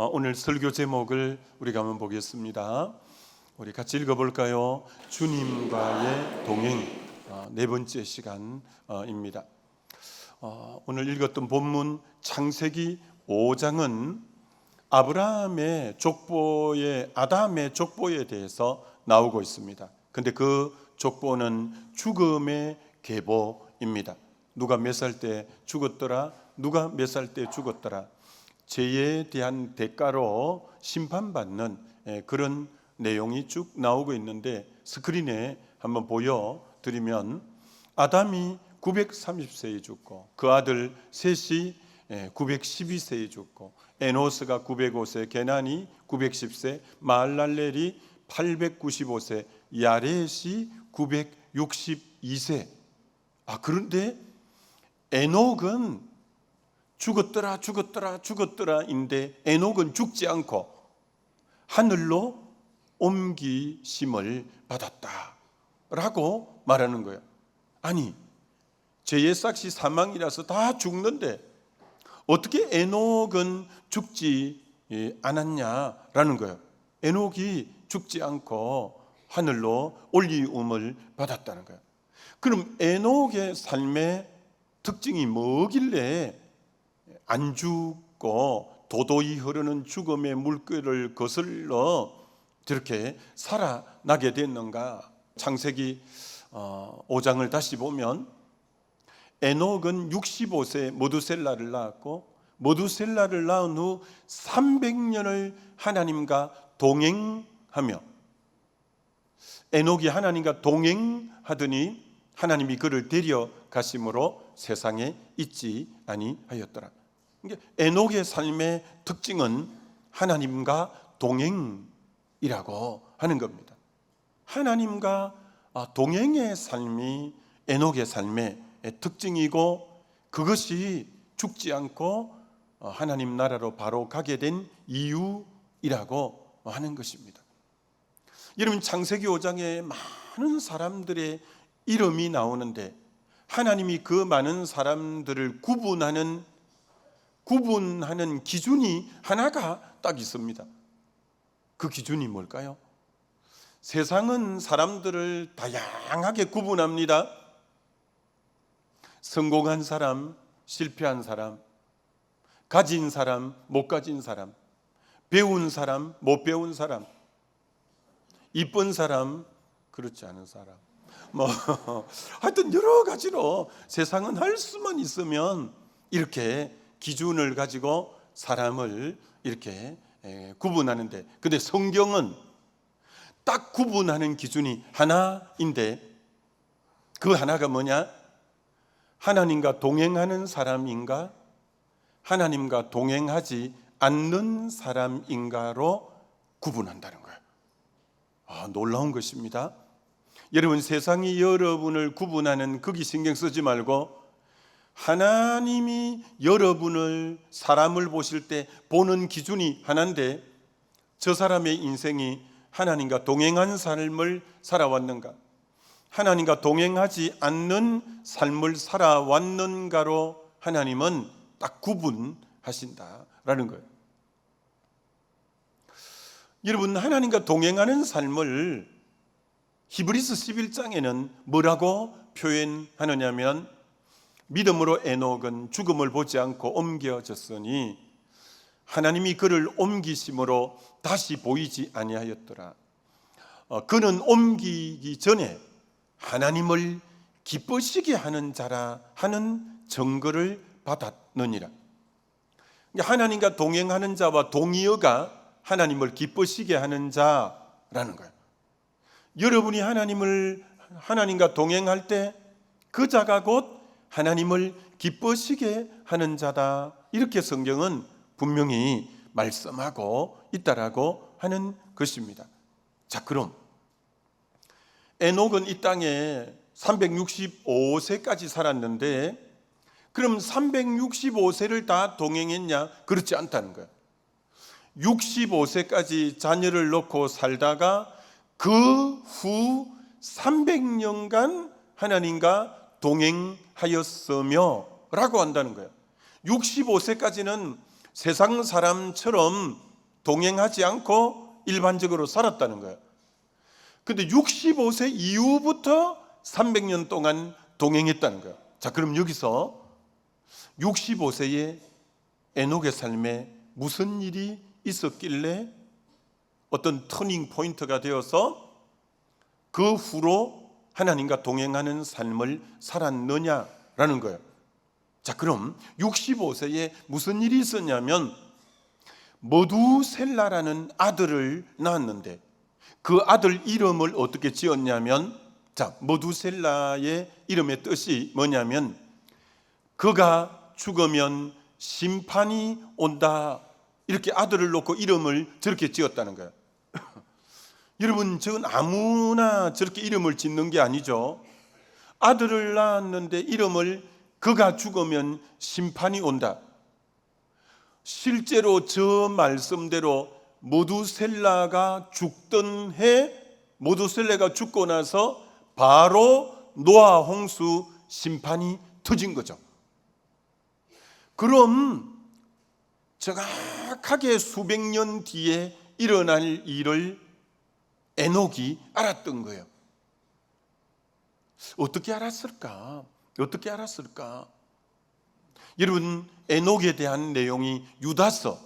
오늘 설교 제목을 우리가 한번 보겠습니다. 우리 같이 읽어볼까요? 주님과의 동행, 네 번째 시간입니다. 오늘 읽었던 본문 창세기 5장은 아브라함의 족보의 아담의 족보에 대해서 나오고 있습니다. 근데 그 족보는 죽음의 계보입니다. 누가 몇 살 때 죽었더라, 누가 몇 살 때 죽었더라, 죄에 대한 대가로 심판받는 그런 내용이 쭉 나오고 있는데, 스크린에 한번 보여드리면 아담이 930세에 죽고 그 아들 셋이 912세에 죽고, 에노스가 905세, 게난이 910세, 마할랄렐이 895세, 야렛이 962세. 그런데 에녹은 죽었더라인데 에녹은 죽지 않고 하늘로 옮기심을 받았다라고 말하는 거예요. 아니, 죄의 삭시 사망이라서 다 죽는데 어떻게 에녹은 죽지 않았냐라는 거예요. 에녹이 죽지 않고 하늘로 올리움을 받았다는 거예요. 그럼 에녹의 삶의 특징이 뭐길래 안 죽고 도도히 흐르는 죽음의 물결을 거슬러 저렇게 살아나게 됐는가? 창세기 5장을 다시 보면 에녹은 65세 모두셀라를 낳았고, 모두셀라를 낳은 후 300년을 하나님과 동행하며, 에녹이 하나님과 동행하더니 하나님이 그를 데려가심으로 세상에 있지 아니하였더라. 에녹의 삶의 특징은 하나님과 동행이라고 하는 겁니다. 하나님과 동행의 삶이 에녹의 삶의 특징이고, 그것이 죽지 않고 하나님 나라로 바로 가게 된 이유이라고 하는 것입니다. 여러분, 창세기 5장에 많은 사람들의 이름이 나오는데 하나님이 그 많은 사람들을 구분하는 기준이 하나가 딱 있습니다. 그 기준이 뭘까요? 세상은 사람들을 다양하게 구분합니다. 성공한 사람, 실패한 사람, 가진 사람, 못 가진 사람, 배운 사람, 못 배운 사람, 이쁜 사람, 그렇지 않은 사람, 하여튼 여러 가지로 세상은 할 수만 있으면 이렇게 기준을 가지고 사람을 이렇게 구분하는데, 근데 성경은 딱 구분하는 기준이 하나인데, 그 하나가 뭐냐? 하나님과 동행하는 사람인가, 하나님과 동행하지 않는 사람인가로 구분한다는 거예요. 놀라운 것입니다. 여러분, 세상이 여러분을 구분하는 거기 신경 쓰지 말고, 하나님이 여러분을, 사람을 보실 때 보는 기준이 하나인데, 저 사람의 인생이 하나님과 동행한 삶을 살아왔는가, 하나님과 동행하지 않는 삶을 살아왔는가로 하나님은 딱 구분하신다라는 거예요. 여러분, 하나님과 동행하는 삶을 히브리서 11장에는 뭐라고 표현하느냐면, 믿음으로 에녹은 죽음을 보지 않고 옮겨졌으니 하나님이 그를 옮기심으로 다시 보이지 아니하였더라. 그는 옮기기 전에 하나님을 기쁘시게 하는 자라 하는 증거를 받았느니라. 하나님과 동행하는 자와 동의어가 하나님을 기쁘시게 하는 자라는 거예요. 여러분이 하나님과 동행할 때 그 자가 곧 하나님을 기쁘시게 하는 자다, 이렇게 성경은 분명히 말씀하고 있다라고 하는 것입니다. 자, 그럼 에녹은 이 땅에 365세까지 살았는데, 그럼 365세를 다 동행했냐? 그렇지 않다는 거예요. 65세까지 자녀를 놓고 살다가 그 후 300년간 하나님과 동행하였으며 라고 한다는 거예요. 65세까지는 세상 사람처럼 동행하지 않고 일반적으로 살았다는 거예요. 근데 65세 이후부터 300년 동안 동행했다는 거예요. 자, 그럼 여기서 65세의 에녹의 삶에 무슨 일이 있었길래 어떤 터닝 포인트가 되어서 그 후로 하나님과 동행하는 삶을 살았느냐라는 거예요. 자, 그럼 65세에 무슨 일이 있었냐면 머두셀라라는 아들을 낳았는데 그 아들 이름을 어떻게 지었냐면, 자, 머두셀라의 이름의 뜻이 뭐냐면 그가 죽으면 심판이 온다, 이렇게 아들을 놓고 이름을 저렇게 지었다는 거예요. 여러분, 저건 아무나 저렇게 이름을 짓는 게 아니죠. 아들을 낳았는데 이름을 그가 죽으면 심판이 온다. 실제로 저 말씀대로 머두셀라가 죽던 해, 머두셀라가 죽고 나서 바로 노아 홍수 심판이 터진 거죠. 그럼 정확하게 수백 년 뒤에 일어날 일을 에녹이 알았던 거예요. 어떻게 알았을까? 어떻게 알았을까? 여러분, 에녹에 대한 내용이 유다서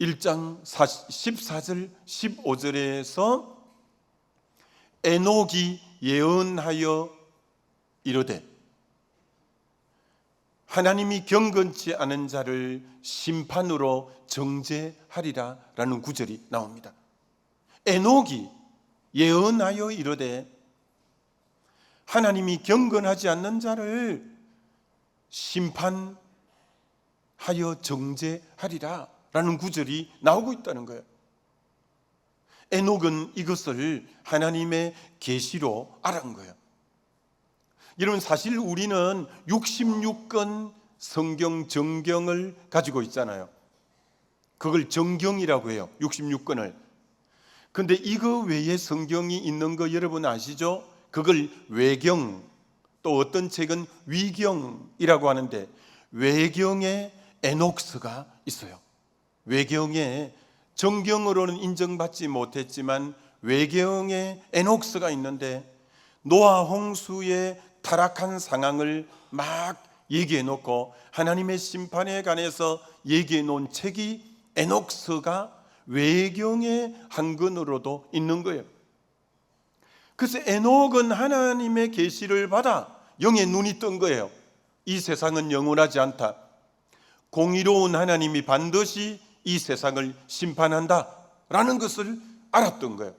1장 14절 15절에서 에녹이 예언하여 이르되 하나님이 경건치 않은 자를 심판으로 정죄하리라 라는 구절이 나옵니다. 에녹이 예언하여 이르되 하나님이 경건하지 않는 자를 심판하여 정죄하리라 라는 구절이 나오고 있다는 거예요. 에녹은 이것을 하나님의 계시로 알은 거예요. 여러분, 사실 우리는 66권 성경 정경을 가지고 있잖아요. 그걸 정경이라고 해요. 66권을. 근데 이거 외에 성경이 있는 거 여러분 아시죠? 그걸 외경, 또 어떤 책은 위경이라고 하는데 외경에 에녹스가 있어요. 외경에 정경으로는 인정받지 못했지만 외경에 에녹스가 있는데 노아 홍수의 타락한 상황을 막 얘기해 놓고 하나님의 심판에 관해서 얘기해 놓은 책이 에녹스가 외경의 한 권으로도 있는 거예요. 그래서 에녹은 하나님의 계시를 받아 영의 눈이 뜬 거예요. 이 세상은 영원하지 않다. 공의로운 하나님이 반드시 이 세상을 심판한다 라는 것을 알았던 거예요.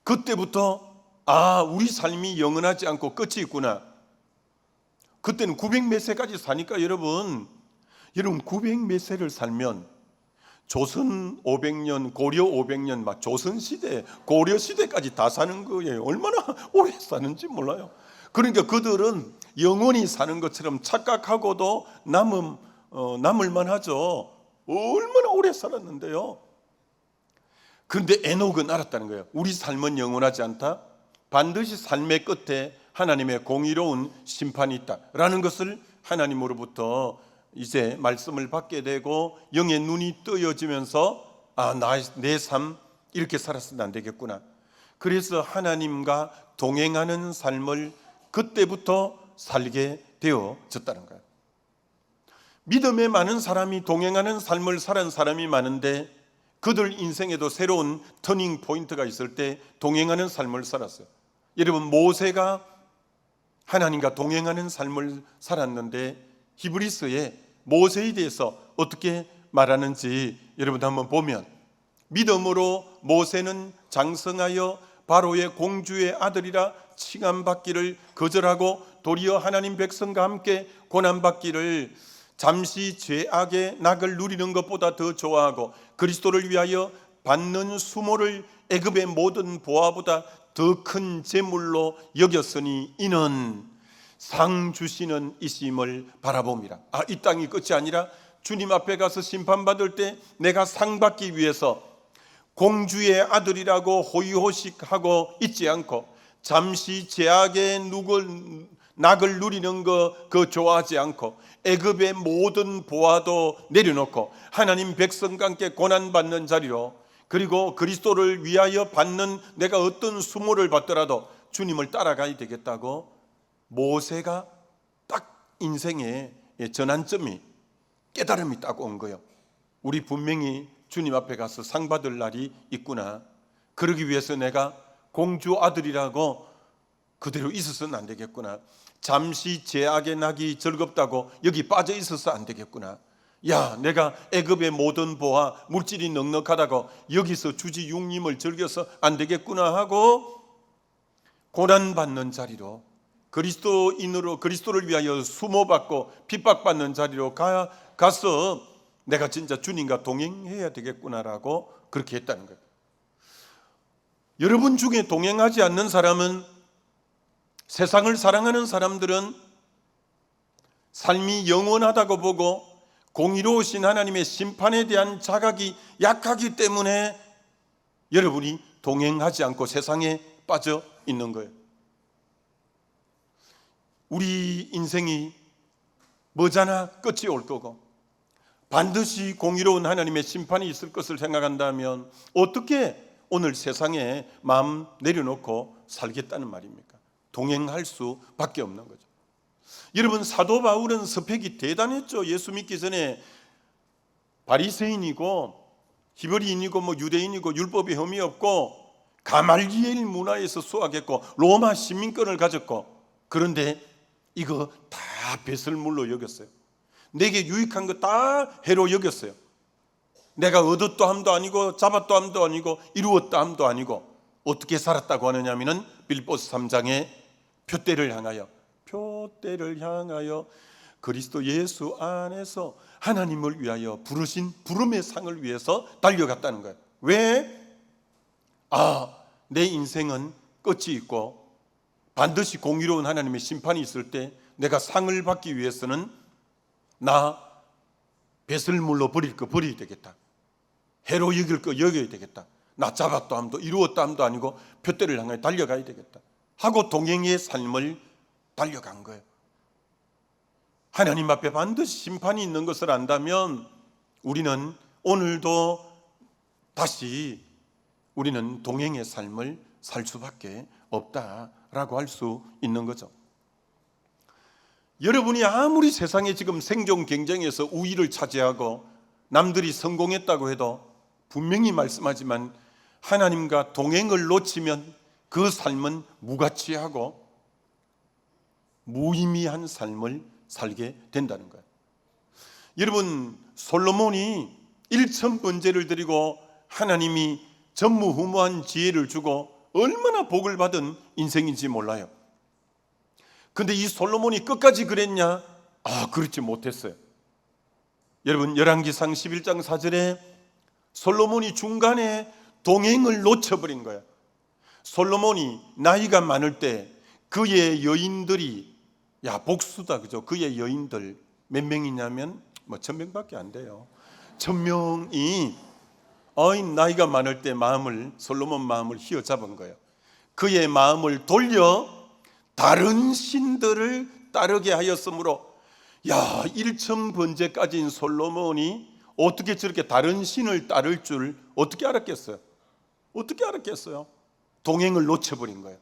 그때부터 우리 삶이 영원하지 않고 끝이 있구나. 그때는 900 몇 세까지 사니까 여러분 900 몇 세를 살면 조선 500년, 고려 500년, 막 조선시대, 고려시대까지 다 사는 거예요. 얼마나 오래 사는지 몰라요. 그러니까 그들은 영원히 사는 것처럼 착각하고도 남을만 하죠. 얼마나 오래 살았는데요. 그런데 에녹은 알았다는 거예요. 우리 삶은 영원하지 않다. 반드시 삶의 끝에 하나님의 공의로운 심판이 있다라는 것을 하나님으로부터 이제 말씀을 받게 되고 영의 눈이 뜨여지면서 내 삶 이렇게 살았으면 안 되겠구나. 그래서 하나님과 동행하는 삶을 그때부터 살게 되어졌다는 거예요. 믿음에 많은 사람이 동행하는 삶을 살은 사람이 많은데 그들 인생에도 새로운 터닝 포인트가 있을 때 동행하는 삶을 살았어요. 여러분, 모세가 하나님과 동행하는 삶을 살았는데 히브리서에 모세에 대해서 어떻게 말하는지 여러분 한번 보면, 믿음으로 모세는 장성하여 바로의 공주의 아들이라 칭함받기를 거절하고 도리어 하나님 백성과 함께 고난받기를 잠시 죄악의 낙을 누리는 것보다 더 좋아하고 그리스도를 위하여 받는 수모를 애굽의 모든 보화보다 더 큰 재물로 여겼으니 이는 상 주시는 이심을 바라봅니다. 이 땅이 끝이 아니라 주님 앞에 가서 심판받을 때 내가 상 받기 위해서 공주의 아들이라고 호의호식하고 있지 않고 잠시 죄악의 낙을 누리는 거 그거 좋아하지 않고 애굽의 모든 보화도 내려놓고 하나님 백성과 함께 고난받는 자리로, 그리고 그리스도를 위하여 받는 내가 어떤 수모를 받더라도 주님을 따라가야 되겠다고 모세가 딱 인생의 전환점이, 깨달음이 딱 온 거예요. 우리 분명히 주님 앞에 가서 상 받을 날이 있구나. 그러기 위해서 내가 공주 아들이라고 그대로 있어서는 안 되겠구나. 잠시 제약의 낙이 즐겁다고 여기 빠져 있어서 안 되겠구나. 야, 내가 애굽의 모든 보화 물질이 넉넉하다고 여기서 주지 육림을 즐겨서 안 되겠구나 하고 고난받는 자리로, 그리스도인으로 그리스도를 위하여 수모받고 핍박받는 자리로 가서 내가 진짜 주님과 동행해야 되겠구나라고 그렇게 했다는 거예요. 여러분 중에 동행하지 않는 사람은, 세상을 사랑하는 사람들은 삶이 영원하다고 보고 공의로우신 하나님의 심판에 대한 자각이 약하기 때문에 여러분이 동행하지 않고 세상에 빠져 있는 거예요. 우리 인생이 머지않아 끝이 올 거고 반드시 공의로운 하나님의 심판이 있을 것을 생각한다면 어떻게 오늘 세상에 마음 내려놓고 살겠다는 말입니까? 동행할 수밖에 없는 거죠. 여러분, 사도 바울은 스펙이 대단했죠. 예수 믿기 전에 바리새인이고 히브리인이고 유대인이고 율법에 흠이 없고 가말리엘 문화에서 수학했고 로마 시민권을 가졌고, 그런데 이거 다 배설물로 여겼어요. 내게 유익한 거 다 해로 여겼어요. 내가 얻었다 함도 아니고 잡았다 함도 아니고 이루었다 함도 아니고 어떻게 살았다고 하느냐면은 빌보스 3장에 표대를 향하여 그리스도 예수 안에서 하나님을 위하여 부르신 부름의 상을 위해서 달려갔다는 거예요. 왜? 내 인생은 끝이 있고 반드시 공의로운 하나님의 심판이 있을 때 내가 상을 받기 위해서는 나 배설물로 버릴 거 버려야 되겠다. 해로 여길 거 여겨야 되겠다. 나 잡았다 함도 이루었다 함도 아니고 표대를 향해 달려가야 되겠다 하고 동행의 삶을 달려간 거예요. 하나님 앞에 반드시 심판이 있는 것을 안다면 우리는 오늘도 다시 우리는 동행의 삶을 살 수밖에 없다라고 할 수 있는 거죠. 여러분이 아무리 세상에 지금 생존 경쟁에서 우위를 차지하고 남들이 성공했다고 해도 분명히 말씀하지만 하나님과 동행을 놓치면 그 삶은 무가치하고 무의미한 삶을 살게 된다는 거예요. 여러분, 솔로몬이 1,000번제를 드리고 하나님이 전무후무한 지혜를 주고 얼마나 복을 받은 인생인지 몰라요. 근데 이 솔로몬이 끝까지 그랬냐? 그렇지 못했어요. 여러분, 열왕기상 11장 4절에 솔로몬이 중간에 동행을 놓쳐버린 거예요. 솔로몬이 나이가 많을 때 그의 여인들이, 복수다, 그죠? 그의 여인들 몇 명이냐면 1,000명밖에 안 돼요. 1,000명이 나이가 많을 때 솔로몬 마음을 휘어잡은 거예요. 그의 마음을 돌려 다른 신들을 따르게 하였으므로 1,000번제까지인 솔로몬이 어떻게 저렇게 다른 신을 따를 줄 어떻게 알았겠어요? 동행을 놓쳐버린 거예요.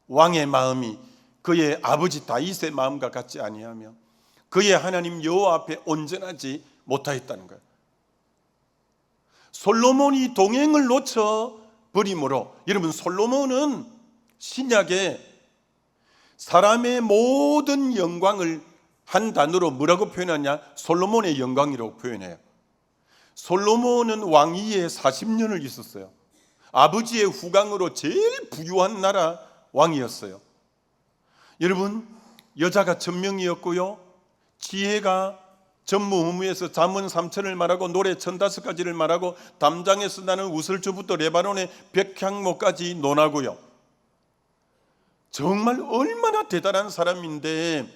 왕의 마음이 그의 아버지 다윗의 마음과 같지 아니하며 그의 하나님 여호와 앞에 온전하지 못하였다는 거예요. 솔로몬이 동행을 놓쳐버림으로, 여러분, 솔로몬은 신약에 사람의 모든 영광을 한 단어로 뭐라고 표현하냐? 솔로몬의 영광이라고 표현해요. 솔로몬은 왕위에 40년을 있었어요. 아버지의 후광으로 제일 부유한 나라 왕이었어요. 여러분, 여자가 1,000명이었고요, 지혜가 전무후무에서 잠언 3천을 말하고 노래 1,005가지를 말하고 담장에서 나는 우슬주부터 레바논의 백향목까지 논하고요. 정말 얼마나 대단한 사람인데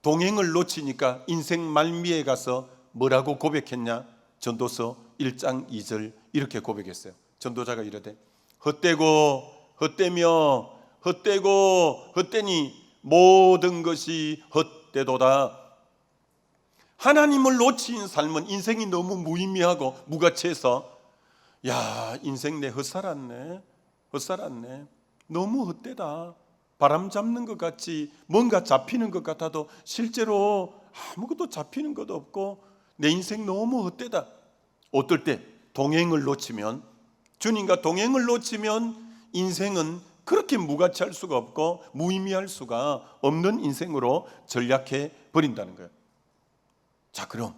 동행을 놓치니까 인생 말미에 가서 뭐라고 고백했냐? 전도서 1장 2절 이렇게 고백했어요. 전도자가 이르되 헛되고 헛되며 헛되고 헛되니 모든 것이 헛되도다. 하나님을 놓친 삶은 인생이 너무 무의미하고 무가치해서 야, 인생 내 헛살았네, 너무 헛되다. 바람 잡는 것 같이 뭔가 잡히는 것 같아도 실제로 아무것도 잡히는 것도 없고 내 인생 너무 헛되다. 어떨 때 동행을 놓치면, 주님과 동행을 놓치면 인생은 그렇게 무가치할 수가 없고 무의미할 수가 없는 인생으로 전락해 버린다는 거예요. 자, 그럼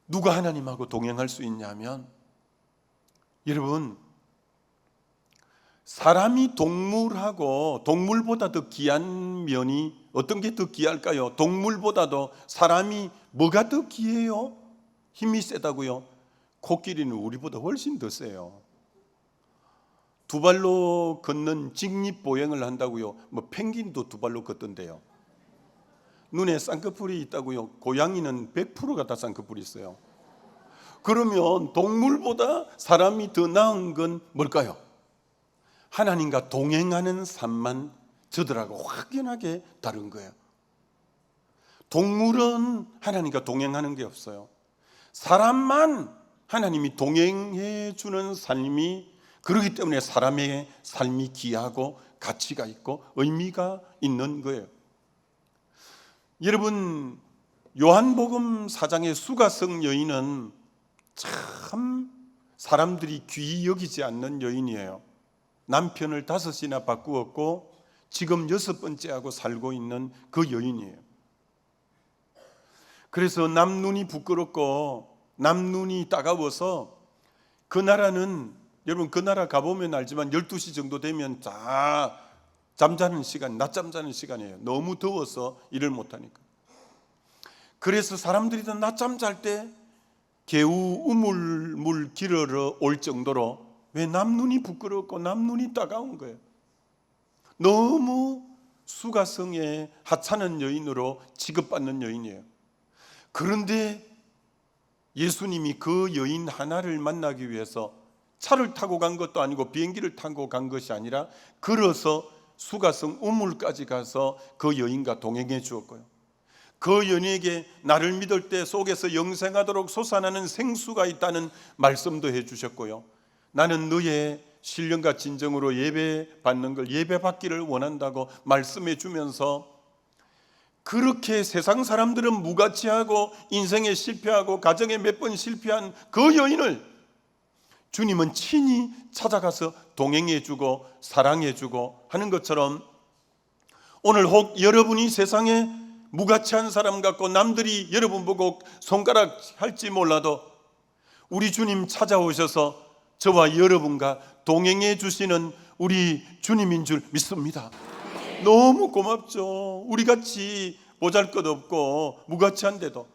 누가 하나님하고 동행할 수 있냐면, 여러분, 사람이 동물보다 더 귀한 면이 어떤 게 더 귀할까요? 동물보다도 사람이 뭐가 더 귀해요? 힘이 세다고요? 코끼리는 우리보다 훨씬 더 세요. 두 발로 걷는 직립보행을 한다고요? 뭐 펭귄도 두 발로 걷던데요. 눈에 쌍꺼풀이 있다고요? 고양이는 100%가 다 쌍꺼풀이 있어요. 그러면 동물보다 사람이 더 나은 건 뭘까요? 하나님과 동행하는 삶만 저들하고 확연하게 다른 거예요. 동물은 하나님과 동행하는 게 없어요. 사람만 하나님이 동행해 주는 삶이, 그렇기 때문에 사람의 삶이 귀하고 가치가 있고 의미가 있는 거예요. 여러분, 요한복음 4장의 수가성 여인은 참 사람들이 귀히 여기지 않는 여인이에요. 남편을 5이나 바꾸었고 지금 6번째하고 살고 있는 그 여인이에요. 그래서 남눈이 부끄럽고 남눈이 따가워서 그 나라는, 여러분 그 나라 가보면 알지만 12시 정도 되면 다 잠자는 시간, 낮잠 자는 시간이에요. 너무 더워서 일을 못하니까. 그래서 사람들이 다 낮잠 잘 때 개우 우물물 길으러 올 정도로, 왜 남눈이 부끄럽고 남눈이 따가운 거예요. 너무 수가성에 하찮은 여인으로 취급받는 여인이에요. 그런데 예수님이 그 여인 하나를 만나기 위해서 차를 타고 간 것도 아니고 비행기를 타고 간 것이 아니라 걸어서 수가성 우물까지 가서 그 여인과 동행해 주었고요. 그 여인에게 나를 믿을 때 속에서 영생하도록 솟아나는 생수가 있다는 말씀도 해 주셨고요. 나는 너의 신령과 진정으로 예배 받는 걸, 예배 받기를 원한다고 말씀해 주면서, 그렇게 세상 사람들은 무가치하고 인생에 실패하고 가정에 몇 번 실패한 그 여인을 주님은 친히 찾아가서 동행해 주고 사랑해 주고 하는 것처럼, 오늘 혹 여러분이 세상에 무가치한 사람 같고 남들이 여러분 보고 손가락 할지 몰라도 우리 주님 찾아오셔서 저와 여러분과 동행해 주시는 우리 주님인 줄 믿습니다. 너무 고맙죠. 우리같이 보잘것없고 무가치한데도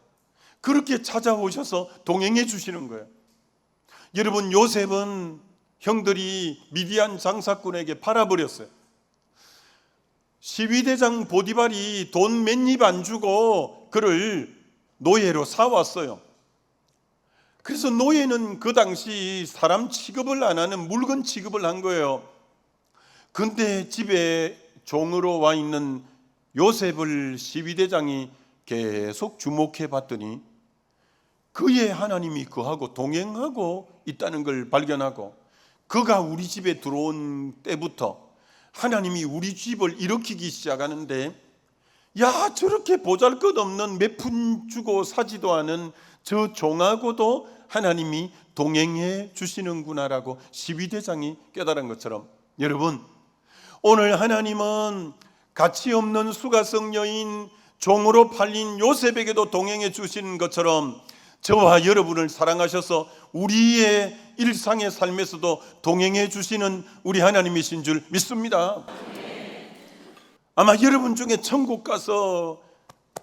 그렇게 찾아오셔서 동행해 주시는 거예요. 여러분, 요셉은 형들이 미디안 장사꾼에게 팔아버렸어요. 시위대장 보디발이 돈 몇 입 안 주고 그를 노예로 사왔어요. 그래서 노예는 그 당시 사람 취급을 안 하는 물건 취급을 한 거예요. 근데 집에 종으로 와 있는 요셉을 시위대장이 계속 주목해 봤더니 그의 하나님이 그하고 동행하고 있다는 걸 발견하고, 그가 우리 집에 들어온 때부터 하나님이 우리 집을 일으키기 시작하는데, 야, 저렇게 보잘것없는 몇 푼 주고 사지도 않은 저 종하고도 하나님이 동행해 주시는구나라고 시위대장이 깨달은 것처럼, 여러분, 오늘 하나님은 가치 없는 수가성 여인, 종으로 팔린 요셉에게도 동행해 주시는 것처럼 저와 여러분을 사랑하셔서 우리의 일상의 삶에서도 동행해 주시는 우리 하나님이신 줄 믿습니다. 아마 여러분 중에 천국 가서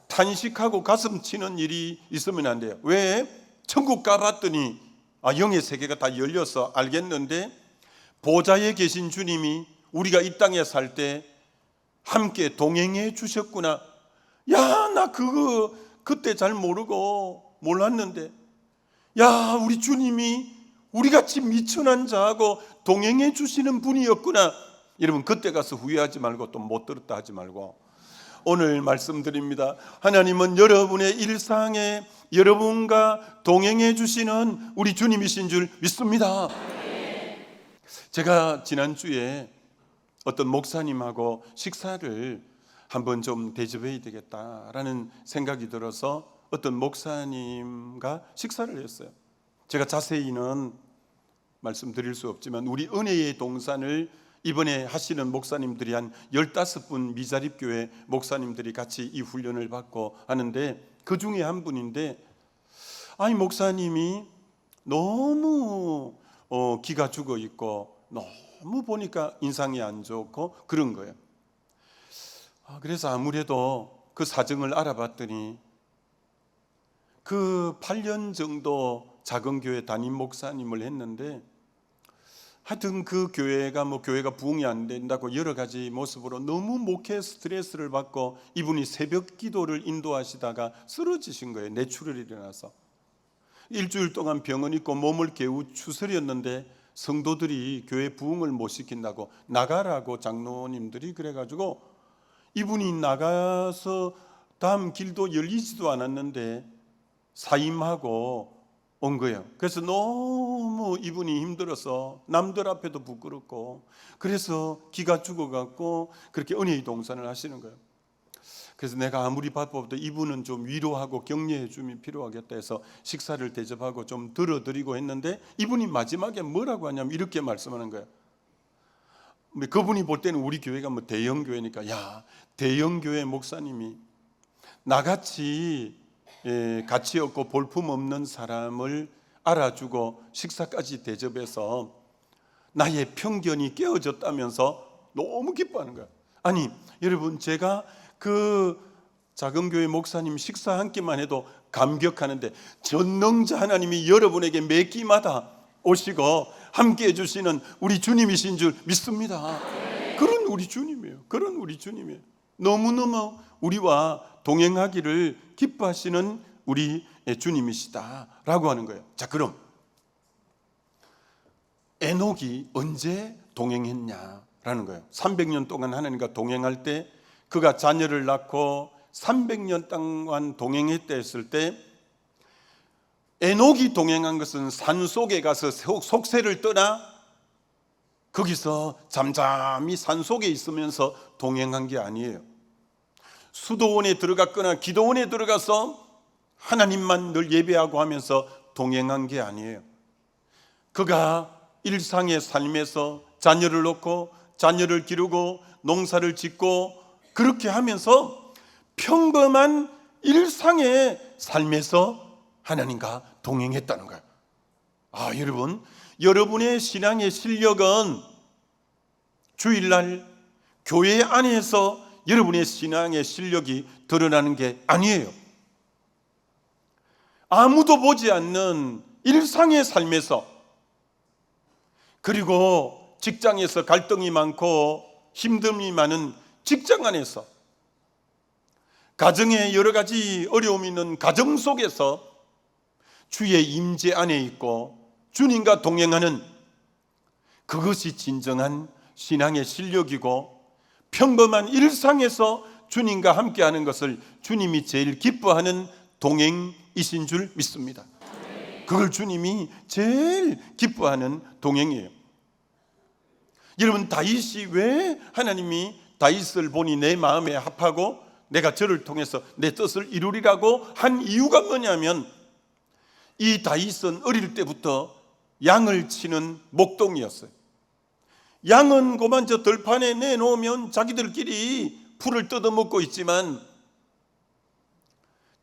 탄식하고 가슴 치는 일이 있으면 안 돼요. 왜? 천국 가봤더니 영의 세계가 다 열려서 알겠는데, 보좌에 계신 주님이 우리가 이 땅에 살 때 함께 동행해 주셨구나. 야, 나 그때 잘 모르고 몰랐는데, 야, 우리 주님이 우리같이 미천한 자하고 동행해 주시는 분이었구나. 여러분 그때 가서 후회하지 말고 또 못 들었다 하지 말고 오늘 말씀드립니다. 하나님은 여러분의 일상에 여러분과 동행해 주시는 우리 주님이신 줄 믿습니다. 제가 지난주에 어떤 목사님하고 식사를 한번 좀 대접해야 되겠다라는 생각이 들어서 어떤 목사님과 식사를 했어요. 제가 자세히는 말씀드릴 수 없지만 우리 은혜의 동산을 이번에 하시는 목사님들이 한 15분 미자립교회 목사님들이 같이 이 훈련을 받고 하는데 그 중에 한 분인데 아니 목사님이 너무 기가 죽어 있고 너무 보니까 인상이 안 좋고 그런 거예요. 그래서 아무래도 그 사정을 알아봤더니 그 8년 정도 작은 교회 담임 목사님을 했는데 하여튼 그 교회가 교회가 부흥이 안 된다고 여러 가지 모습으로 너무 목회 스트레스를 받고 이분이 새벽 기도를 인도하시다가 쓰러지신 거예요. 뇌출혈이 일어나서 일주일 동안 병원 있고 몸을 개우 추스렸는데 성도들이 교회 부흥을 못 시킨다고 나가라고 장로님들이 그래가지고 이분이 나가서 다음 길도 열리지도 않았는데 사임하고 온 거예요. 그래서 너무 이분이 힘들어서 남들 앞에도 부끄럽고 그래서 기가 죽어갖고 그렇게 은혜의 동산을 하시는 거예요. 그래서 내가 아무리 바빠도 이분은 좀 위로하고 격려해 줌이 필요하겠다 해서 식사를 대접하고 좀 들어드리고 했는데 이분이 마지막에 뭐라고 하냐면 이렇게 말씀하는 거예요. 그분이 볼 때는 우리 교회가 대형 교회니까 야 대형 교회 목사님이 나같이 가치 없고 볼품 없는 사람을 알아주고 식사까지 대접해서 나의 편견이 깨어졌다면서 너무 기뻐하는 거야. 아니 여러분 제가 그 작은 교회 목사님 식사 한 끼만 해도 감격하는데 전능자 하나님이 여러분에게 매 끼마다 오시고 함께 해주시는 우리 주님이신 줄 믿습니다. 그런 우리 주님이에요. 그런 우리 주님이에요. 너무너무 우리와 동행하기를 기뻐하시는 우리 주님이시다라고 하는 거예요. 자, 그럼 에녹이 언제 동행했냐라는 거예요. 300년 동안 하나님과 동행할 때 그가 자녀를 낳고 300년 동안 동행했다 했을 때 에녹이 동행한 것은 산 속에 가서 속세를 떠나 거기서 잠잠히 산 속에 있으면서 동행한 게 아니에요. 수도원에 들어갔거나 기도원에 들어가서 하나님만 늘 예배하고 하면서 동행한 게 아니에요. 그가 일상의 삶에서 자녀를 놓고 자녀를 기르고 농사를 짓고 그렇게 하면서 평범한 일상의 삶에서 하나님과 동행했다는 거예요. 여러분, 여러분의 신앙의 실력은 주일날 교회 안에서 여러분의 신앙의 실력이 드러나는 게 아니에요. 아무도 보지 않는 일상의 삶에서 그리고 직장에서 갈등이 많고 힘듦이 많은 직장 안에서 가정에 여러 가지 어려움이 있는 가정 속에서 주의 임재 안에 있고 주님과 동행하는 그것이 진정한 신앙의 실력이고 평범한 일상에서 주님과 함께하는 것을 주님이 제일 기뻐하는 동행이신 줄 믿습니다. 그걸 주님이 제일 기뻐하는 동행이에요. 여러분 다윗이 왜 하나님이 다윗을 보니 내 마음에 합하고 내가 저를 통해서 내 뜻을 이루리라고 한 이유가 뭐냐면 이 다윗은 어릴 때부터 양을 치는 목동이었어요. 양은 그만 저 들판에 내놓으면 자기들끼리 풀을 뜯어먹고 있지만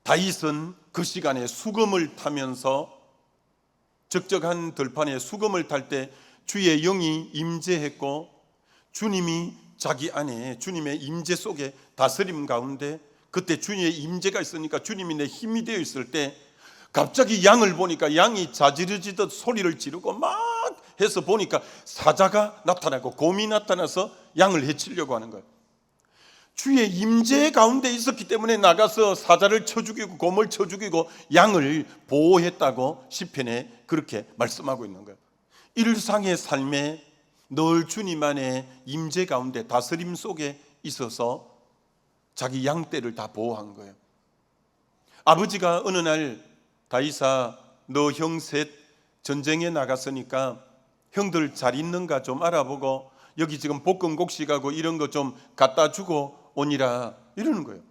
다윗은 그 시간에 수금을 타면서 적적한 들판에 수금을 탈 때 주의 영이 임재했고 주님이 자기 안에 주님의 임재 속에 다스림 가운데 그때 주님의 임재가 있으니까 주님이 내 힘이 되어 있을 때 갑자기 양을 보니까 양이 자지러지듯 소리를 지르고 막 해서 보니까 사자가 나타나고 곰이 나타나서 양을 해치려고 하는 거예요. 주의 임재 가운데 있었기 때문에 나가서 사자를 쳐 죽이고 곰을 쳐 죽이고 양을 보호했다고 시편에 그렇게 말씀하고 있는 거예요. 일상의 삶에 늘 주님 안에 임재 가운데 다스림 속에 있어서 자기 양떼를 다 보호한 거예요. 아버지가 어느 날 다윗아, 너 형 셋 전쟁에 나갔으니까 형들 잘 있는가 좀 알아보고 여기 지금 볶음 곡식하고 이런 거 좀 갖다 주고 오니라 이러는 거예요.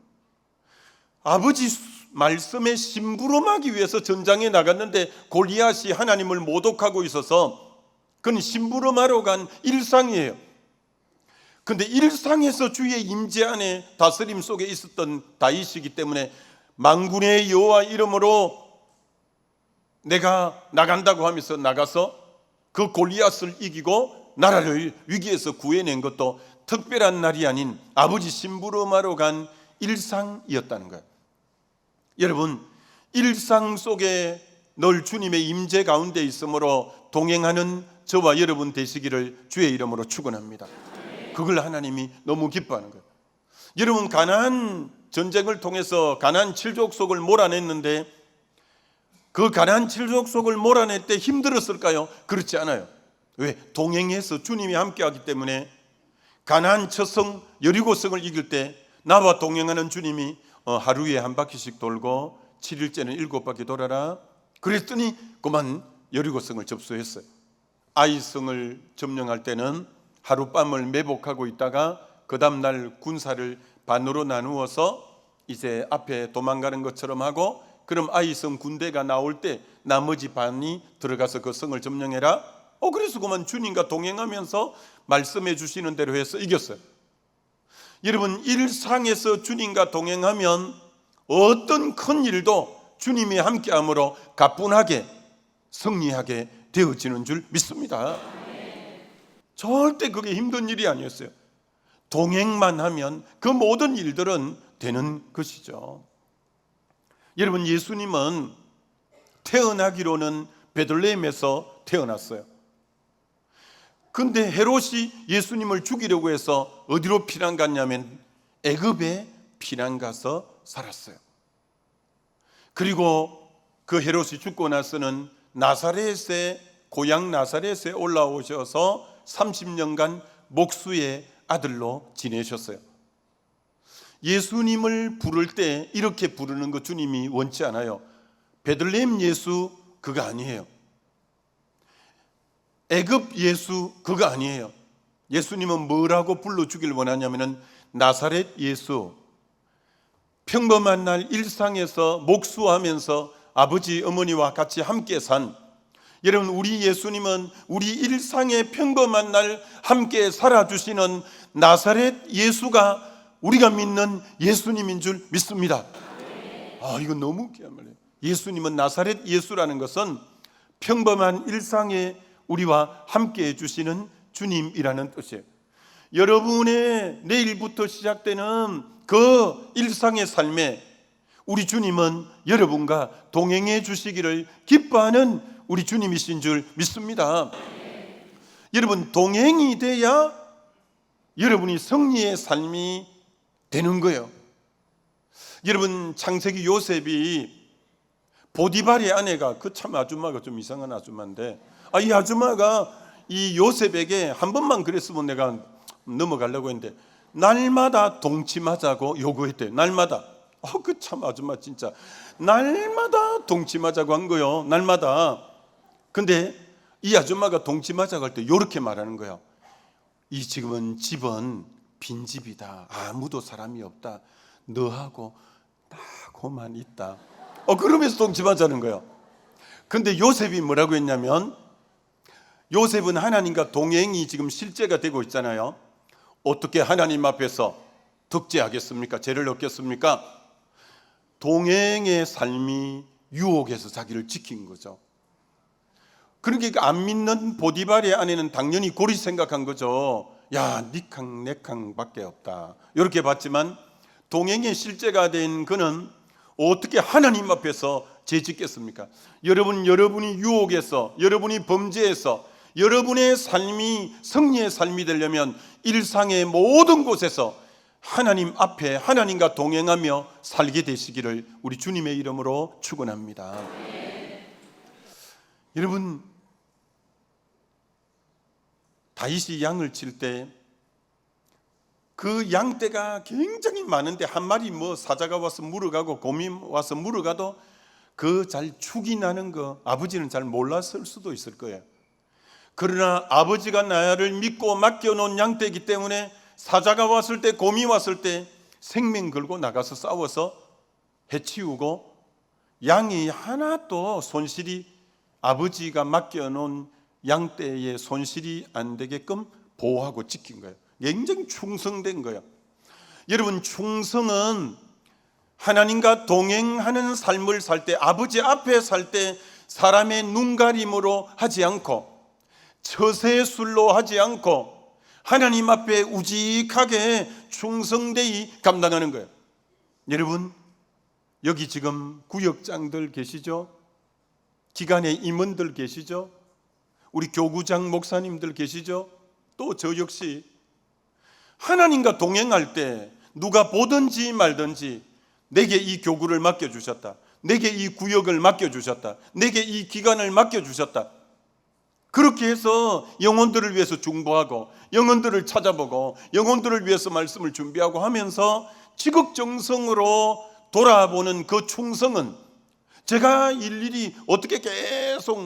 아버지 말씀에 심부름하기 위해서 전장에 나갔는데 골리앗이 하나님을 모독하고 있어서 그건 심부름하러 간 일상이에요. 근데 일상에서 주의 임재 안에 다스림 속에 있었던 다윗이기 때문에 만군의 여호와 이름으로 내가 나간다고 하면서 나가서 그 골리앗을 이기고 나라를 위기에서 구해낸 것도 특별한 날이 아닌 아버지 심부름하러 간 일상이었다는 거예요. 여러분, 일상 속에 늘 주님의 임재 가운데 있으므로 동행하는 저와 여러분 되시기를 주의 이름으로 축원합니다. 그걸 하나님이 너무 기뻐하는 거예요. 여러분, 가나안 전쟁을 통해서 가나안 칠족속을 몰아냈는데 그 가나안 칠족속을 몰아낼 때 힘들었을까요? 그렇지 않아요. 왜? 동행해서 주님이 함께하기 때문에 가나안 첫성 여리고성을 이길 때 나와 동행하는 주님이 하루에 한 바퀴씩 돌고 7일째는 7바퀴 돌아라 그랬더니 그만 여리고성을 접수했어요. 아이성을 점령할 때는 하룻밤을 매복하고 있다가 그 다음날 군사를 반으로 나누어서 이제 앞에 도망가는 것처럼 하고 그럼 아이성 군대가 나올 때 나머지 반이 들어가서 그 성을 점령해라. 그래서 그만 주님과 동행하면서 말씀해 주시는 대로 해서 이겼어요. 여러분, 일상에서 주님과 동행하면 어떤 큰 일도 주님이 함께함으로 가뿐하게 승리하게 되어지는 줄 믿습니다. 절대 그게 힘든 일이 아니었어요. 동행만 하면 그 모든 일들은 되는 것이죠. 여러분, 예수님은 태어나기로는 베들레헴에서 태어났어요. 근데 헤롯이 예수님을 죽이려고 해서 어디로 피난 갔냐면 애굽에 피난 가서 살았어요. 그리고 그 헤롯이 죽고 나서는 나사렛에 고향 나사렛에 올라오셔서 30년간 목수의 아들로 지내셨어요. 예수님을 부를 때 이렇게 부르는 거 주님이 원치 않아요. 베들레헴 예수 그거 아니에요. 애굽 예수 그거 아니에요. 예수님은 뭐라고 불러주길 원하냐면은 나사렛 예수. 평범한 날 일상에서 목수하면서 아버지 어머니와 같이 함께 산 여러분, 우리 예수님은 우리 일상의 평범한 날 함께 살아주시는 나사렛 예수가 우리가 믿는 예수님인 줄 믿습니다. 이건 너무 귀한 말이에요. 예수님은 나사렛 예수라는 것은 평범한 일상에 우리와 함께 해주시는 주님이라는 뜻이에요. 여러분의 내일부터 시작되는 그 일상의 삶에 우리 주님은 여러분과 동행해 주시기를 기뻐하는 우리 주님이신 줄 믿습니다. 여러분, 동행이 돼야 여러분이 승리의 삶이 되는 거예요. 여러분, 창세기 요셉이 보디발의 아내가 그 참 아줌마가 좀 이상한 아줌마인데 이 아줌마가 이 요셉에게 한 번만 그랬으면 내가 넘어가려고 했는데 날마다 동침하자고 요구했대요. 날마다. 그 참 아줌마 진짜 날마다 동침하자고 한 거요. 날마다. 근데 이 아줌마가 동침하자고 할 때 이렇게 말하는 거예요. 이 지금은 집은 빈집이다. 아무도 사람이 없다. 너하고 나하고만 있다. 그러면서 동침하자는 거예요. 근데 요셉이 뭐라고 했냐면 요셉은 하나님과 동행이 지금 실제가 되고 있잖아요. 어떻게 하나님 앞에서 득죄하겠습니까? 죄를 얻겠습니까? 동행의 삶이 유혹에서 자기를 지킨 거죠. 그러니까 안 믿는 보디발의 아내는 당연히 고리 생각한 거죠. 야, 니캉 내캉 밖에 없다 이렇게 봤지만 동행의 실제가 된 그는 어떻게 하나님 앞에서 죄 짓겠습니까? 여러분이 유혹에서, 여러분이 범죄에서 여러분의 삶이 승리의 삶이 되려면 일상의 모든 곳에서 하나님 앞에 하나님과 동행하며 살게 되시기를 우리 주님의 이름으로 축원합니다. 여러분, 다윗이 양을 칠 때 그 양떼가 굉장히 많은데 한 마리 사자가 와서 물어가고 곰이 와서 물어가도 그 잘 축이 나는 거 아버지는 잘 몰랐을 수도 있을 거예요. 그러나 아버지가 나를 믿고 맡겨놓은 양떼이기 때문에 사자가 왔을 때, 곰이 왔을 때 생명 걸고 나가서 싸워서 해치우고 양이 하나도 손실이, 아버지가 맡겨놓은 양떼의 손실이 안 되게끔 보호하고 지킨 거예요. 굉장히 충성된 거예요. 여러분, 충성은 하나님과 동행하는 삶을 살 때, 아버지 앞에 살 때 사람의 눈가림으로 하지 않고 처세술로 하지 않고 하나님 앞에 우직하게 충성되이 감당하는 거예요. 여러분, 여기 지금 구역장들 계시죠? 기관의 임원들 계시죠? 우리 교구장 목사님들 계시죠? 또 저 역시 하나님과 동행할 때 누가 보든지 말든지 내게 이 교구를 맡겨주셨다, 내게 이 구역을 맡겨주셨다, 내게 이 기관을 맡겨주셨다. 그렇게 해서 영혼들을 위해서 중보하고 영혼들을 찾아보고 영혼들을 위해서 말씀을 준비하고 하면서 지극정성으로 돌아보는 그 충성은, 제가 일일이 어떻게 계속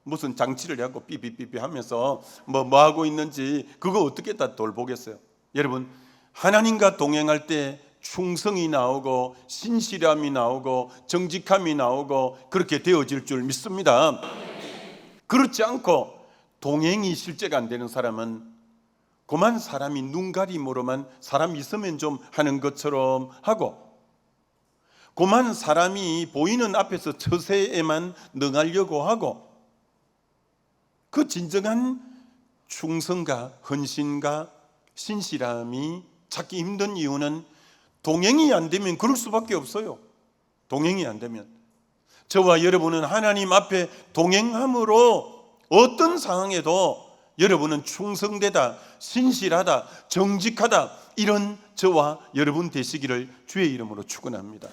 무슨 장치를 하고 삐삐삐삐 하면서 뭐 하고 있는지 그거 어떻게 다 돌보겠어요. 여러분, 하나님과 동행할 때 충성이 나오고 신실함이 나오고 정직함이 나오고 그렇게 되어질 줄 믿습니다. 그렇지 않고 동행이 실제가 안 되는 사람은 그만 사람이 눈가림으로만 사람 있으면 좀 하는 것처럼 하고, 그만 사람이 보이는 앞에서 처세에만 능하려고 하고, 그 진정한 충성과 헌신과 신실함이 찾기 힘든 이유는 동행이 안 되면 그럴 수밖에 없어요. 동행이 안 되면. 저와 여러분은 하나님 앞에 동행함으로 어떤 상황에도 여러분은 충성되다, 신실하다, 정직하다, 이런 저와 여러분 되시기를 주의 이름으로 축원합니다.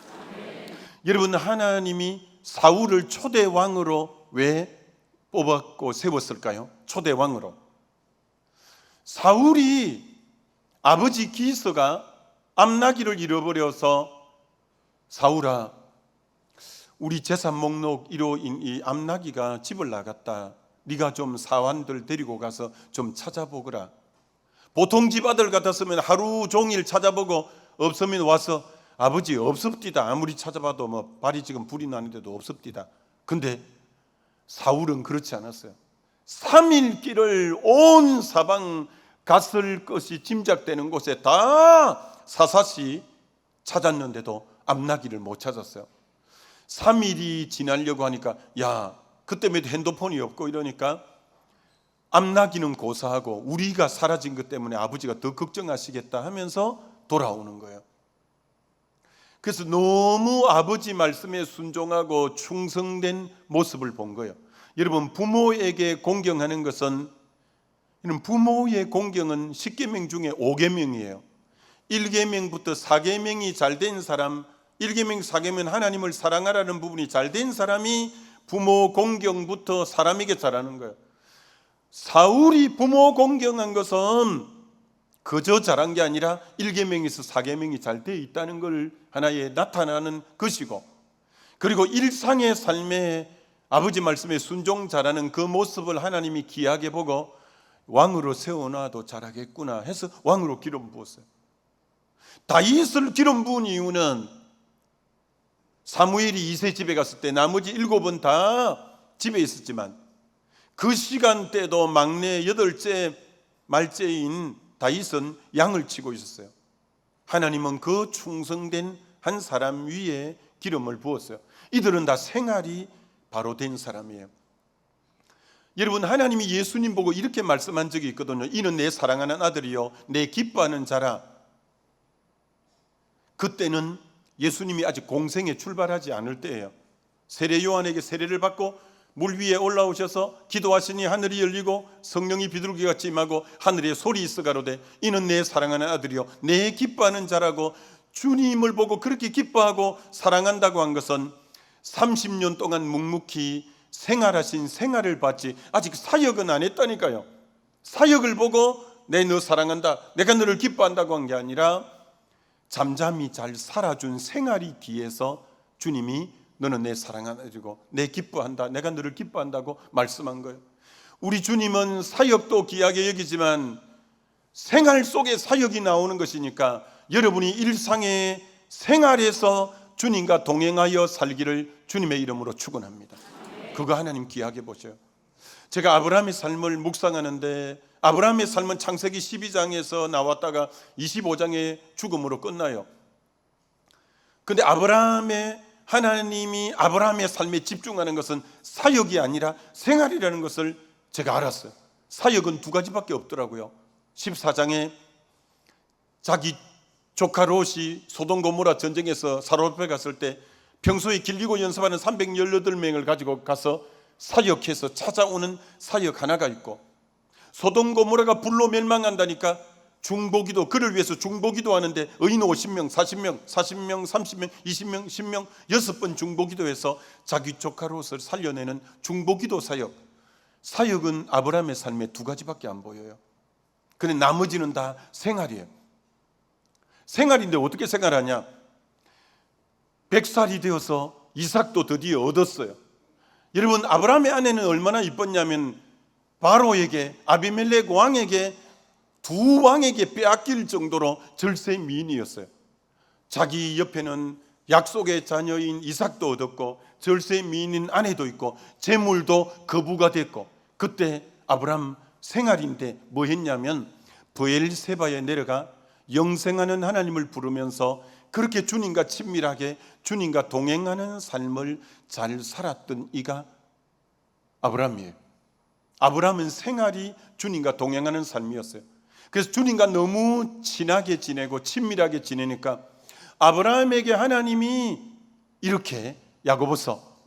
여러분, 하나님이 사울을 초대 왕으로 왜 뽑았고 세웠을까요? 초대 왕으로. 사울이 아버지 기스가 암나기를 잃어버려서, 사울아, 우리 재산 목록 1호인 이 암나기가 집을 나갔다, 네가 좀 사환들 데리고 가서 좀 찾아보거라. 보통 집 아들 같았으면 하루 종일 찾아보고 없으면 와서 아버지 없습디다, 아무리 찾아봐도 발이 지금 불이 나는데도 없습디다. 근데 사울은 그렇지 않았어요. 3일 길을 온 사방 갔을 것이 짐작되는 곳에 다 사사시 찾았는데도 암나기를 못 찾았어요. 3일이 지나려고 하니까, 그때 몇 핸드폰이 없고 이러니까 암나기는 고사하고 우리가 사라진 것 때문에 아버지가 더 걱정하시겠다 하면서 돌아오는 거예요. 그래서 너무 아버지 말씀에 순종하고 충성된 모습을 본 거예요. 여러분, 부모에게 공경하는 것은, 이런 부모의 공경은 10계명 중에 5계명이에요. 1계명부터 4계명이 잘 된 사람, 1계명 4계명 하나님을 사랑하라는 부분이 잘 된 사람이 부모 공경부터 사람에게 잘하는 거예요. 사울이 부모 공경한 것은 그저 잘한 게 아니라 1계명에서 4계명이 잘 돼 있다는 걸 하나의 나타나는 것이고, 그리고 일상의 삶에 아버지 말씀에 순종 잘하는 그 모습을 하나님이 귀하게 보고 왕으로 세워놔도 잘하겠구나 해서 왕으로 기름 부었어요. 다윗을 기름 부은 이유는 사무엘이 2세 집에 갔을 때 나머지 7은 다 집에 있었지만 그 시간대도 막내 8째 말째인 다윗은 양을 치고 있었어요. 하나님은 그 충성된 한 사람 위에 기름을 부었어요. 이들은 다 생활이 바로 된 사람이에요. 여러분, 하나님이 예수님 보고 이렇게 말씀한 적이 있거든요. 이는 내 사랑하는 아들이요 내 기뻐하는 자라. 그때는 예수님이 아직 공생에 출발하지 않을 때예요. 세례 요한에게 세례를 받고 물 위에 올라오셔서 기도하시니 하늘이 열리고 성령이 비둘기같이 임하고 하늘에 소리 있어 가로되 이는 내 사랑하는 아들이요 내 기뻐하는 자라고 주님을 보고 그렇게 기뻐하고 사랑한다고 한 것은 30년 동안 묵묵히 생활하신 생활을 봤지 아직 사역은 안 했다니까요. 사역을 보고 내 너 사랑한다, 내가 너를 기뻐한다고 한 게 아니라 잠잠히 잘 살아준 생활이 뒤에서 주님이 너는 내 사랑하고 내 기뻐한다, 내가 너를 기뻐한다고 말씀한 거예요. 우리 주님은 사역도 귀하게 여기지만 생활 속에 사역이 나오는 것이니까 여러분이 일상의 생활에서 주님과 동행하여 살기를 주님의 이름으로 축원합니다. 그거 하나님 귀하게 보셔요. 제가 아브라함의 삶을 묵상하는데 아브라함의 삶은 창세기 12장에서 나왔다가 25장의 죽음으로 끝나요. 근데 하나님이 아브라함의 삶에 집중하는 것은 사역이 아니라 생활이라는 것을 제가 알았어요. 사역은 두 가지밖에 없더라고요. 14장에 자기 조카 롯이 소돔 고모라 전쟁에서 사로잡혀 갔을 때 평소에 길리고 연습하는 318명을 가지고 가서 사역해서 찾아오는 사역 하나가 있고, 소돔 고모라가 불로 멸망한다니까 중보기도, 그를 위해서 중보기도 하는데 의인 50명, 40명, 30명, 20명, 10명 6번 중보기도해서 자기 조카 롯을 살려내는 중보기도 사역. 사역은 아브라함의 삶에 두 가지밖에 안 보여요. 근데 나머지는 다 생활이에요. 생활인데 어떻게 생활하냐? 100살이 되어서 이삭도 드디어 얻었어요. 여러분, 아브라함의 아내는 얼마나 이뻤냐면 바로에게, 아비멜렉 왕에게, 두 왕에게 빼앗길 정도로 절세 미인이었어요. 자기 옆에는 약속의 자녀인 이삭도 얻었고 절세 미인인 아내도 있고 재물도 거부가 됐고, 그때 아브라함 생활인데 뭐 했냐면 브엘세바에 내려가 영생하는 하나님을 부르면서 그렇게 주님과 친밀하게 주님과 동행하는 삶을 잘 살았던 이가 아브라함이에요. 아브라함은 생활이 주님과 동행하는 삶이었어요. 그래서 주님과 너무 친하게 지내고 친밀하게 지내니까 아브라함에게 하나님이 이렇게 야고보서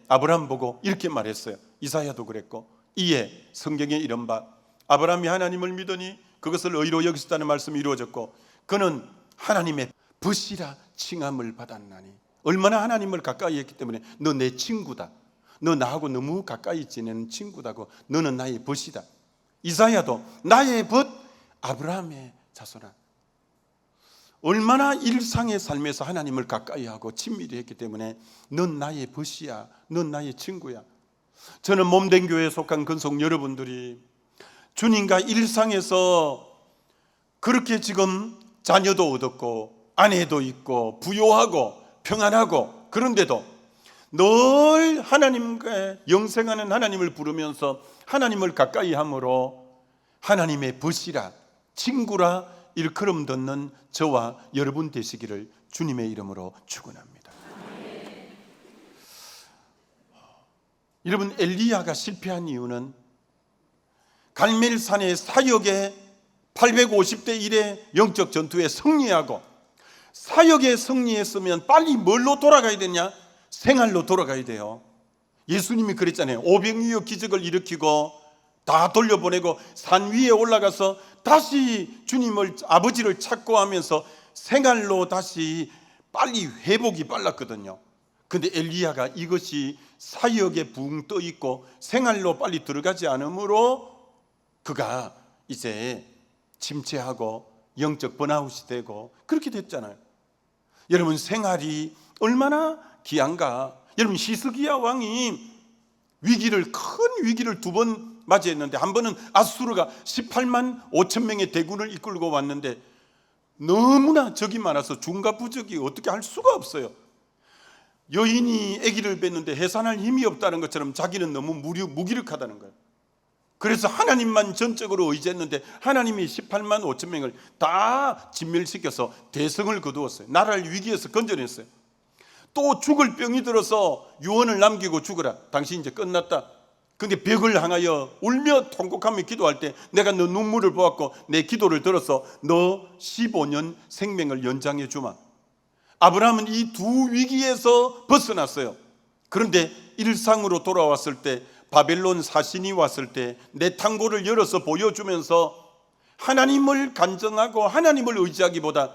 아브라함 보고 이렇게 말했어요. 이사야도 그랬고 이에 성경에 이런 바 아브라함이 하나님을 믿으니 그것을 의로 여기셨다는 말씀이 이루어졌고 그는 하나님의 벗이라 칭함을 받았나니. 얼마나 하나님을 가까이 했기 때문에 너 내 친구다, 너 나하고 너무 가까이 지내는 친구다고, 너는 나의 벗이다. 이사야도 나의 벗 아브라함의 자손아. 얼마나 일상의 삶에서 하나님을 가까이 하고 친밀히 했기 때문에 넌 나의 벗이야, 넌 나의 친구야. 저는 몸된 교회에 속한 근속 여러분들이 주님과 일상에서 그렇게 지금 자녀도 얻었고 아내도 있고 부요하고 평안하고, 그런데도 늘 하나님과 영생하는 하나님을 부르면서 하나님을 가까이 함으로 하나님의 벗이라 친구라 일컬음 듣는 저와 여러분 되시기를 주님의 이름으로 축원합니다. 여러분, 엘리야가 실패한 이유는 갈멜산의 사역의 850대 1의 영적 전투에 승리하고, 사역에 승리했으면 빨리 뭘로 돌아가야 되냐? 생활로 돌아가야 돼요. 예수님이 그랬잖아요. 오병이어 기적을 일으키고 다 돌려보내고 산 위에 올라가서 다시 주님을, 아버지를 찾고 하면서 생활로 다시 빨리 회복이 빨랐거든요. 근데 엘리야가 이것이 사역에 붕 떠 있고 생활로 빨리 들어가지 않으므로 그가 이제 침체하고 영적 번아웃이 되고 그렇게 됐잖아요. 여러분, 생활이 얼마나 귀한가. 여러분, 히스기야 왕이 큰 위기를 두 번 맞이했는데, 한 번은 아수르가 18만 5천 명의 대군을 이끌고 왔는데 너무나 적이 많아서 중과 부적이 어떻게 할 수가 없어요. 여인이 아기를 낳는데 해산할 힘이 없다는 것처럼 자기는 너무 무기력하다는 거예요. 그래서 하나님만 전적으로 의지했는데 하나님이 18만 5천 명을 다 진멸시켜서 대성을 거두었어요. 나라를 위기에서 건져냈어요. 또 죽을 병이 들어서 유언을 남기고 죽어라, 당신 이제 끝났다. 근데 벽을 향하여 울며 통곡하며 기도할 때 내가 너 눈물을 보았고 내 기도를 들어서 너 15년 생명을 연장해 주마. 아브라함은 이 두 위기에서 벗어났어요. 그런데 일상으로 돌아왔을 때, 바벨론 사신이 왔을 때 내 탕고를 열어서 보여주면서 하나님을 간증하고 하나님을 의지하기보다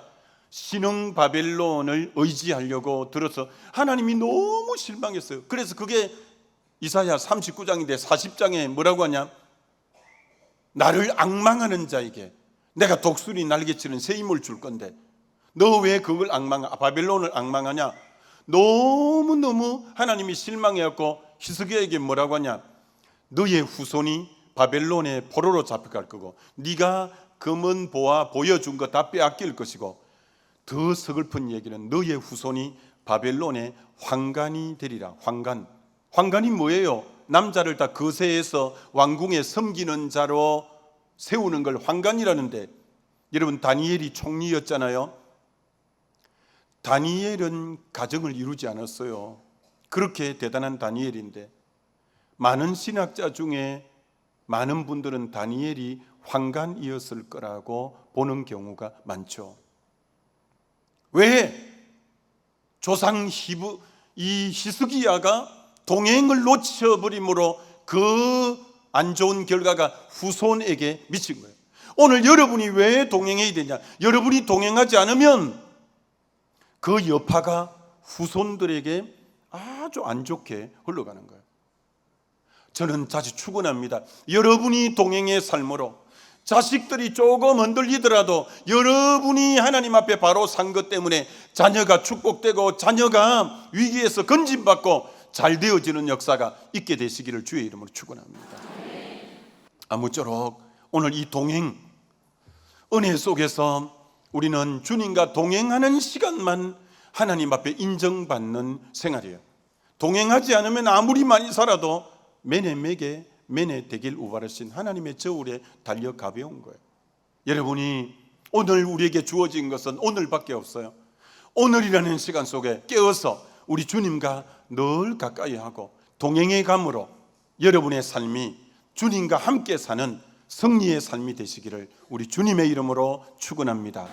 신흥 바벨론을 의지하려고 들어서 하나님이 너무 실망했어요. 그래서 그게 이사야 39장인데 40장에 뭐라고 하냐? 나를 앙망하는 자에게 내가 독수리 날개치는 새 힘을 줄 건데 너 왜 그걸 바벨론을 앙망하냐? 너무너무 하나님이 실망해갖고 히스기야에게 뭐라고 하냐? 너의 후손이 바벨론의 포로로 잡혀갈 거고 네가 금은 보아 보여준 거 다 빼앗길 것이고 더 서글픈 얘기는 너의 후손이 바벨론의 황관이 되리라. 황관이 뭐예요? 남자를 다 거세해서 왕궁에 섬기는 자로 세우는 걸 황관이라는데, 여러분 다니엘이 총리였잖아요. 다니엘은 가정을 이루지 않았어요. 그렇게 대단한 다니엘인데 많은 신학자 중에 많은 분들은 다니엘이 황관이었을 거라고 보는 경우가 많죠. 왜? 조상 이 히스기야가 동행을 놓쳐버림으로 그 안 좋은 결과가 후손에게 미친 거예요. 오늘 여러분이 왜 동행해야 되냐? 여러분이 동행하지 않으면 그 여파가 후손들에게 아주 안 좋게 흘러가는 거예요. 저는 자주 축원합니다. 여러분이 동행의 삶으로 자식들이 조금 흔들리더라도 여러분이 하나님 앞에 바로 산 것 때문에 자녀가 축복되고 자녀가 위기에서 건진받고 잘 되어지는 역사가 있게 되시기를 주의 이름으로 축원합니다. 아무쪼록 오늘 이 동행 은혜 속에서 우리는 주님과 동행하는 시간만 하나님 앞에 인정받는 생활이에요. 동행하지 않으면 아무리 많이 살아도 매네 대길 우바르신 하나님의 저울에 달려 가벼운 거예요. 여러분이 오늘 우리에게 주어진 것은 오늘밖에 없어요. 오늘이라는 시간 속에 깨어서 우리 주님과 늘 가까이 하고 동행해 감으로 여러분의 삶이 주님과 함께 사는 승리의 삶이 되시기를 우리 주님의 이름으로 축원합니다.